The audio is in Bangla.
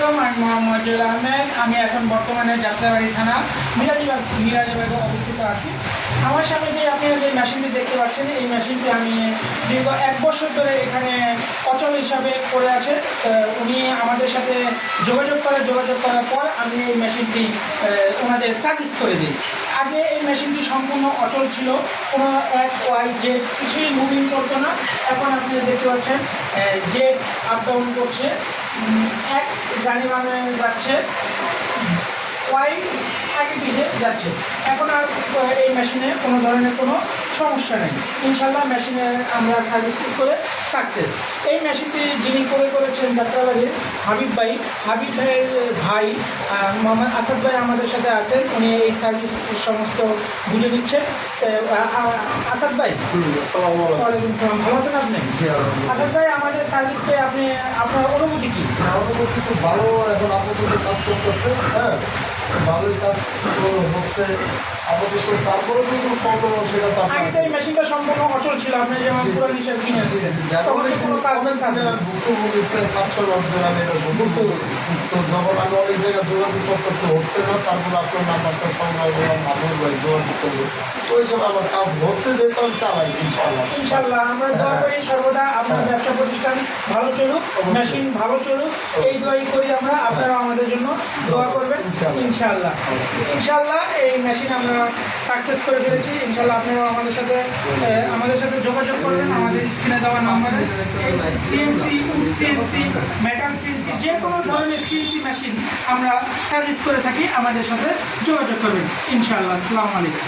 আলাইকুম, আমি মোহাম্মদ জুয়েল আহমেদ। আমি এখন বর্তমানে যাত্রাবাড়ি থানা মিরাজবাগে অবস্থিত আছি। আমার সামনে যে আপনারা যে মেশিনটি দেখতে পাচ্ছেন, এই মেশিনটি আমি দীর্ঘ 1 বছর ধরে এখানে অচল হিসাবে পড়ে আছে। উনি আমাদের সাথে যোগাযোগ করার পর আমি এই মেশিনটি ওনাদের সার্ভিস করে দিই। আগে এই মেশিনটি সম্পূর্ণ অচল ছিল, কোনো এক্স ওয়াই জেড কিছুই মুভিং করতো না। এখন আপনারা দেখতে পাচ্ছেন জেড আপ ডাউন করছে, এক্স গাড়ি বানানো যাচ্ছে, ওয়াই আগে পিছিয়ে যাচ্ছে। এখন আর এই মেশিনে কোনো ধরনের কোনো সমস্যা নেই। ইনশাল্লাহ মেশিনে আমরা সার্ভিস করে সাকসেস। এই মেশিনটি যিনি করেছেন যাত্রাবাড়ির হাবিব ভাইয়ের ভাই মোহাম্মদ আসাদ ভাই আমাদের সাথে আছেন। উনি এই সার্ভিস সমস্ত বুঝে দিচ্ছেন। আসাদ ভাই, ওয়ালাইকুম আসসালাম, ভালো আছেন আপনি? আসাদ ভাই, আমাদের সার্ভিসকে আপনার অনুভূতি কী? অনুভূতি খুব ভালো। এখন আপাতত কাজ করতেছে, হ্যাঁ, ভালোই কাজ হচ্ছে আপাতত। তারপরে কিন্তু প্রবলেম সেটা তো আগে তো এই মেশিনটা সম্পূর্ণ অচল ছিল, আপনি যেমন পুরো হিসাব কিনে আনছেন, তখন তো কোনো কাজ ভুক্তভোগীতে 5-6 মাস ধরে আমি এটা ভুক্তভোগী। তো যখন আমি অনেক জায়গায় যোগাযোগ করতেছে, হচ্ছে না, তারপরে আপনার নাম্বারটা সংগ্রহ করলাম, ভালো ভাই যোগাযোগ করবো। ওই সময় আমার কাজ হচ্ছে, যেহেতু আমি চালাই ইনশাল্লাহ। আমরা দোয়া করি সর্বদা আপনার ব্যবসা প্রতিষ্ঠান ভালো চলুক, মেশিন ভালো চলুক, এই দোয়াই করি আমরা। আপনারাও আমাদের জন্য দোয়া করবেন ইনশাল্লাহ। এই মেশিন আমরা সাকসেস করে ফেলেছি ইনশাল্লাহ। আপনারাও আমাদের সাথে যোগাযোগ করবেন আমাদের স্ক্রিনে দেওয়া নাম্বারে। সিএনসি, সিএনসি, মেটাল সিএনসি, যে কোনো ধরনের সিএনসি মেশিন আমরা সার্ভিস করে থাকি, আমাদের সাথে যোগাযোগ করবেন ইনশাল্লাহ। আসসালামু আলাইকুম।